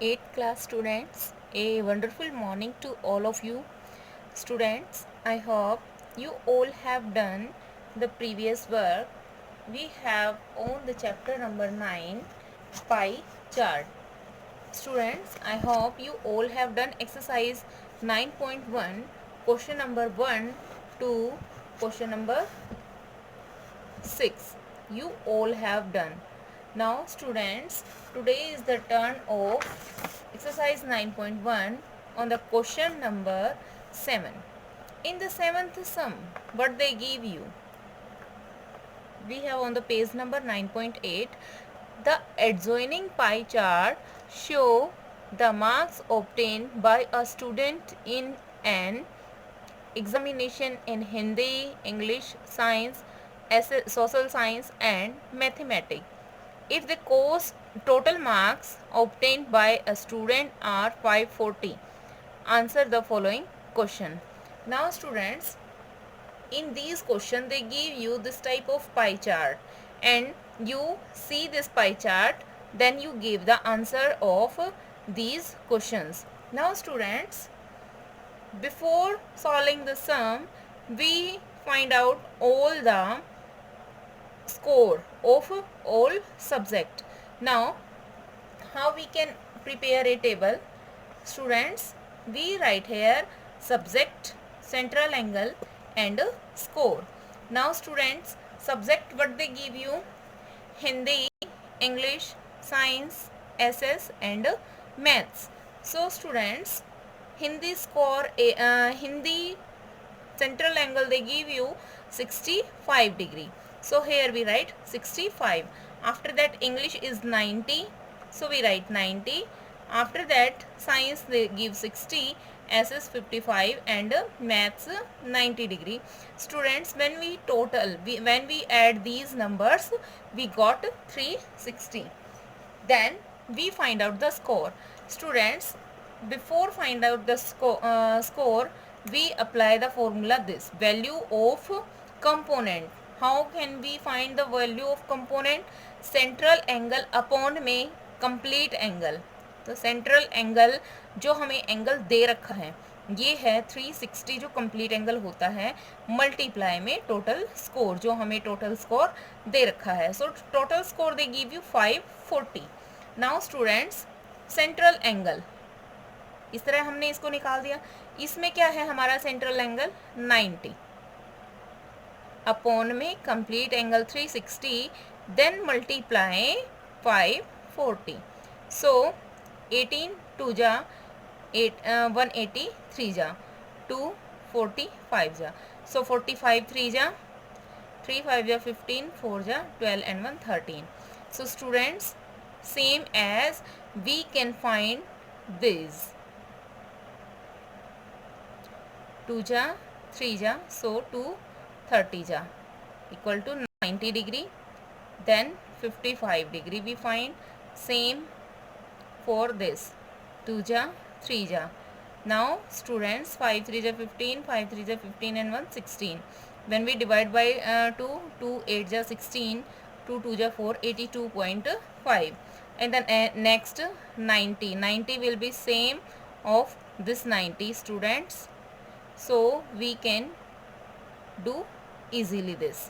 8th class students, a wonderful morning to all of you students. I hope you all have done the previous work. We have on the chapter number 9, pie chart. Students, I hope you all have done exercise 9.1, question number 1 to question number 6. You all have done. Now students, today is the turn of exercise 9.1 on the question number 7. In the seventh sum, what they give you? We have on the page number 9.8, the adjoining pie chart show the marks obtained by a student in an examination in Hindi, English, Science, Social Science and Mathematics. If the course total marks obtained by a student are 540, answer the following question. Now students, in these questions they give you this type of pie chart and you see this pie chart, then you give the answer of these questions. Now students, before solving the sum, we find out all the score of all subject. Now, how we can prepare a table? Students, we write here subject, central angle and score. Now students, subject what they give you? Hindi, English, Science, SS and Maths. So students, Hindi score, Hindi central angle they give you 65 degree. So here we write 65. After that English is 90. So we write 90. After that Science they give 60, SS 55 and Maths 90 degree. Students, when we total, when we add these numbers, we got 360. Then we find out the score. Students, before find out the score, we apply the formula this, value of component. How can we find the value of component? Central angle upon में complete angle. तो central angle जो हमें angle दे रखा है ये है 360 जो complete angle होता है, मल्टीप्लाई में टोटल स्कोर जो हमें टोटल स्कोर दे रखा है. So total score they give you 540. Now students, central angle इस तरह हमने इसको निकाल दिया. इसमें क्या है हमारा सेंट्रल एंगल 90 अपॉन में कंप्लीट एंगल 360, देन मल्टीप्लाई 540. सो 18 2 जा 183 जा 245 जा. सो 45 3 जा 3 5 जा 15 4 जा 12 and 1 13. So students, same as we can find this 2 जा 3 जा, so 230 जा equal to 90 degree, then 55 degree we find. Same for this 2 ja 3 ja. Now students, 5 3 ja 15, 5 3 ja 15 and 1 16. When we divide by 2, 2 8 ja 16, 2 2 ja 4, 82.5. And then next 90, 90 will be same of this 90 students. So we can do easily this.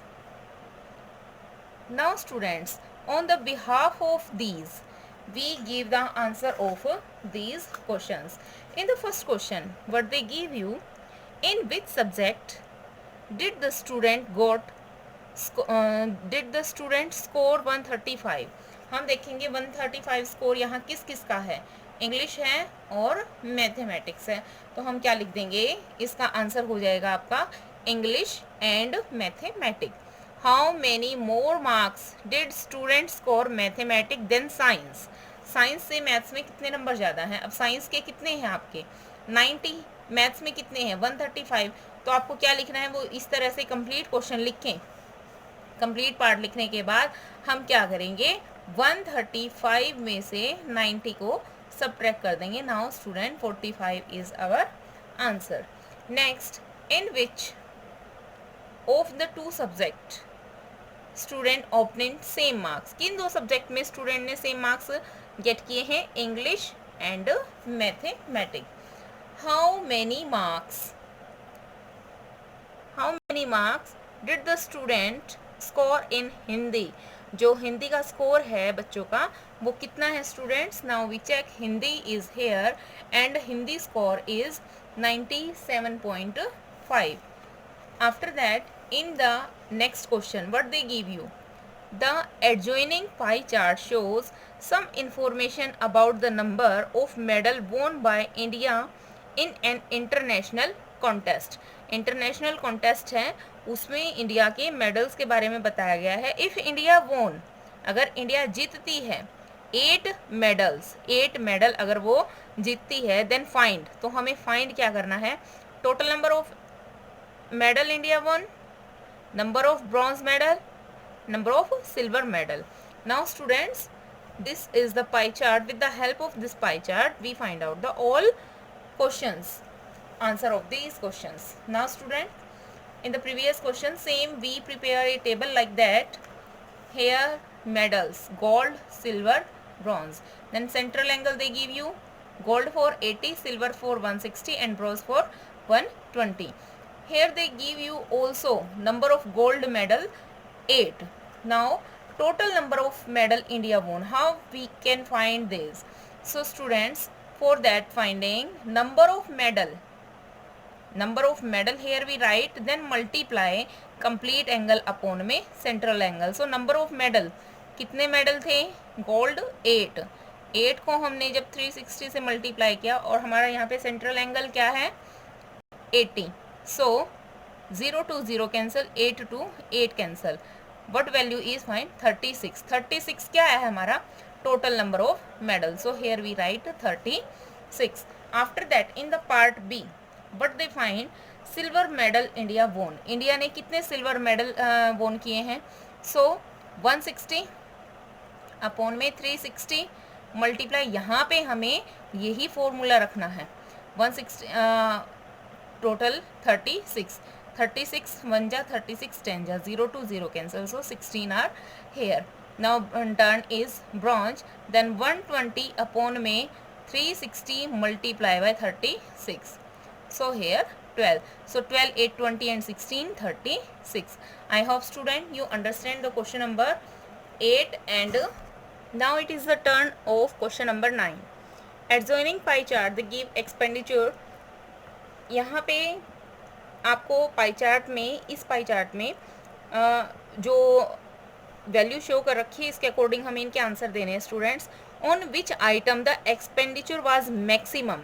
Now students, on the behalf of these, we give the answer of these questions. In the first question, what they give you, in which subject did the student score 135? हम देखेंगे 135 score यहाँ किस किस का है, English है और mathematics है. तो हम क्या लिख देंगे, इसका आंसर हो जाएगा आपका English and mathematics. How many more marks did student score mathematics than science? Science से मैथ्स में कितने नंबर ज़्यादा हैं? अब साइंस के कितने हैं आपके 90, मैथ्स में कितने हैं 135. तो आपको क्या लिखना है, वो इस तरह से कंप्लीट क्वेश्चन लिखें. कंप्लीट पार्ट लिखने के बाद हम क्या करेंगे, 135 में से 90 को सबट्रैक्ट कर देंगे. Now student 45 is our answer. Next, in which of the two subject student obtain same marks? किन दो सब्जेक्ट में स्टूडेंट ने सेम मार्क्स गेट किए हैं, English and mathematics. How many marks did the student score in Hindi? जो हिंदी का score है बच्चों का वो कितना है students? Now we check. Hindi is here and Hindi score is 97.5. After that, in the next question, what they give you? The adjoining pie chart shows some information about the number of medal won by India in an international contest. International contest है, उसमें India के medals के बारे में बताया गया है. If India वोन, अगर इंडिया जीतती है 8 मेडल अगर वो जीतती है, देन फाइंड, तो हमें फाइंड क्या करना है? Total number of medal India won, number of bronze medal, number of silver medal. Now students, this is the pie chart. With the help of this pie chart we find out the all questions, answer of these questions. Now student, in the previous question same we prepare a table like that. Here medals, gold, silver, bronze. Then central angle they give you gold for 80, silver for 160 and bronze for 120. Here they give you also number of gold medal 8. Now total number of medal India won. How we can find this? So students, for that finding number of medal here we write, then multiply complete angle upon में central angle. So number of medal, कितने medal थे? Gold 8 को हमने जब 360 से multiply किया और हमारा यहाँ पे सेंट्रल एंगल क्या है? 80. So 0 to 0 cancel, 8 to 8 cancel. What value is find? 36. 36 क्या है हमारा? Total number of medals. So here we write 36. After that in the part B, what they find? Silver medal India won. India ने कितने silver medal वोन किए हैं? So 160 upon में 360 multiply, यहाँ पे हमें यही फॉर्मूला रखना है. 160 टोटल 36 1 जा 36 10 जा 0 to 0 cancel, so 16 are here. Now turn is bronze, then 120 upon में 360 multiply by 36, so here 12. So 12 8 20 and 16 36. I hope student you understand the question number 8. And now it is the turn of question number 9. Adjoining pie chart they give expenditure. यहाँ पे आपको pie chart में, इस pie chart में जो value show कर रखी है इसके अकॉर्डिंग हमें इनके आंसर देने हैं students. On which item the expenditure was maximum?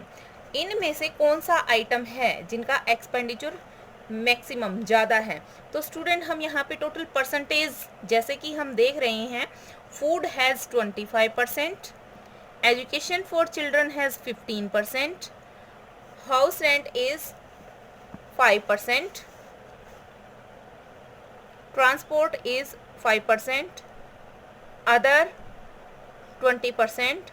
इनमें से कौन सा आइटम है जिनका एक्सपेंडिचर मैक्सिमम ज़्यादा है? तो स्टूडेंट हम यहाँ पे टोटल परसेंटेज जैसे कि हम देख रहे हैं, food has 25%, education for children has 15%, house rent is 5%, transport is 5%, other 20%,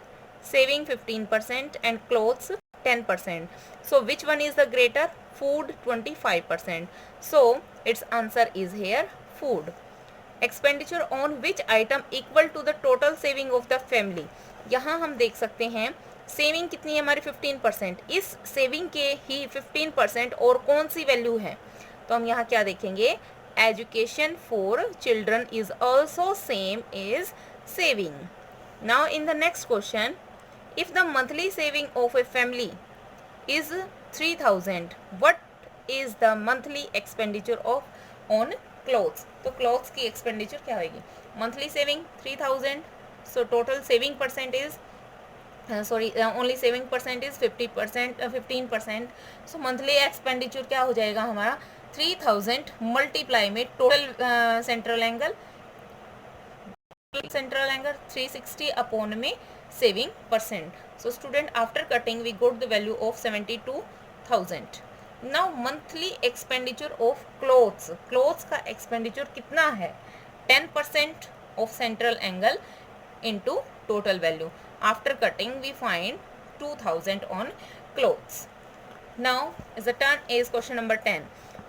saving 15% and clothes 10%. So which one is the greater? Food 25%. So its answer is here food. Expenditure on which item equal to the total saving of the family? यहाँ हम देख सकते हैं saving कितनी है हमारी 15%. इस saving के ही 15% और कौन सी वैल्यू है? तो हम यहाँ क्या देखेंगे? Education for children is also same is saving. Now in the next question, if the monthly saving of a family is 3000, what is the monthly expenditure of on clothes? तो क्लोथ्स की expenditure क्या होगी? Monthly saving 3000, so total saving percent is only saving percent is 15%. So monthly expenditure क्या हो जाएगा हमारा? 3000 multiply में total central angle 360 upon में saving percent. So student after cutting we got the value of 72,000. Now monthly expenditure of clothes, clothes का expenditure कितना है? 10% of central angle into total value. After cutting we find 2000 on clothes. Now is the turn is question number 10.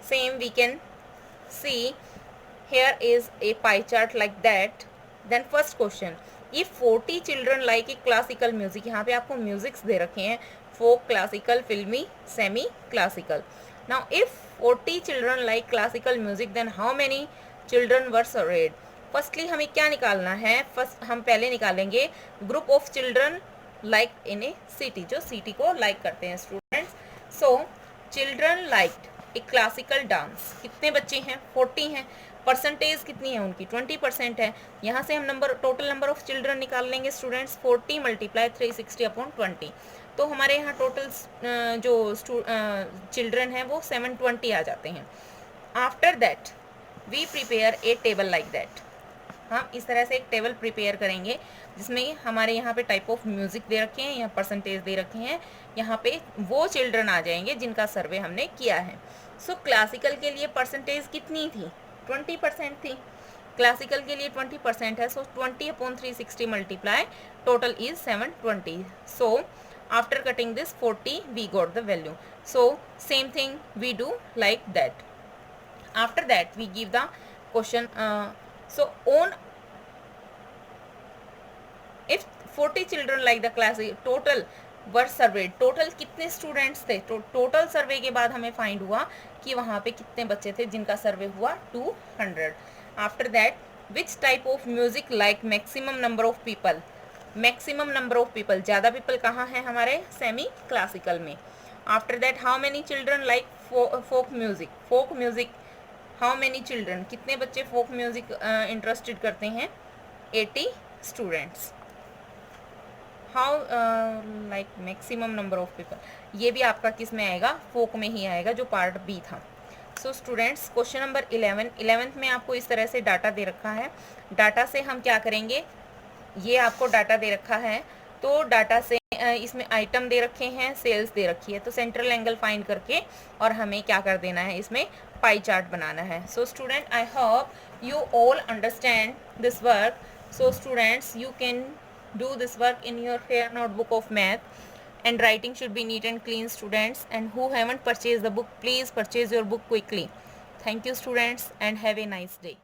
Same we can see here is a pie chart like that. Then first question, if 40 children like a classical music, यहाँ पे आपको musics दे रखे हैं, folk, classical, filmi, semi classical. Now if 40 children like classical music then how many children were served. Firstly हमें क्या निकालना है, फर्स्ट हम पहले निकालेंगे group of children like in a city, जो सिटी को लाइक करते हैं students. So children liked a classical dance, कितने बच्चे हैं, 40 हैं. परसेंटेज कितनी है उनकी, 20% है. यहाँ से हम number, total number of children निकाल लेंगे स्टूडेंट्स, 40 मल्टीप्लाई 360 अपॉन 20. तो हमारे यहाँ टोटल जो चिल्ड्रन हैं वो 720 आ जाते हैं. After that we prepare a table like that. हम इस तरह से एक टेबल प्रिपेयर करेंगे जिसमें हमारे यहाँ पे टाइप ऑफ म्यूजिक दे रखे हैं, यहाँ परसेंटेज दे रखे हैं, यहाँ पे वो चिल्ड्रन आ जाएंगे जिनका सर्वे हमने किया है. सो क्लासिकल के लिए परसेंटेज कितनी थी, 20% थी. क्लासिकल के लिए 20% है. So 20 upon 360 multiply, total is 720. So after cutting this 40 we got the value. So same thing we do like that. After that we give the question. So on if 40 children like the class total were surveyed, total कितने students थे, total सर्वे के बाद हमें find हुआ कि वहाँ पे कितने बच्चे थे जिनका सर्वे हुआ 200. After that which type of music like maximum number of people, maximum number of people, ज़्यादा पीपल कहाँ हैं हमारे सेमी क्लासिकल में. After that how many children like folk music, folk music how many children, कितने बच्चे folk music interested करते हैं, 80 students. How like maximum number of people, ये भी आपका किस में आएगा, फोक में ही आएगा जो पार्ट बी था. सो स्टूडेंट्स क्वेश्चन नंबर 11 में आपको इस तरह से डाटा दे रखा है. डाटा से हम क्या करेंगे, ये आपको डाटा दे रखा है, तो डाटा से इसमें आइटम दे रखे हैं, सेल्स दे रखी है, तो सेंट्रल एंगल फाइंड करके और हमें क्या कर देना है, इसमें पाई चार्ट बनाना है. So student I hope you all understand this work. So students, you can do this work in your fair notebook of math, and writing should be neat and clean students, and who haven't purchased the book, please purchase your book quickly. Thank you students and have a nice day.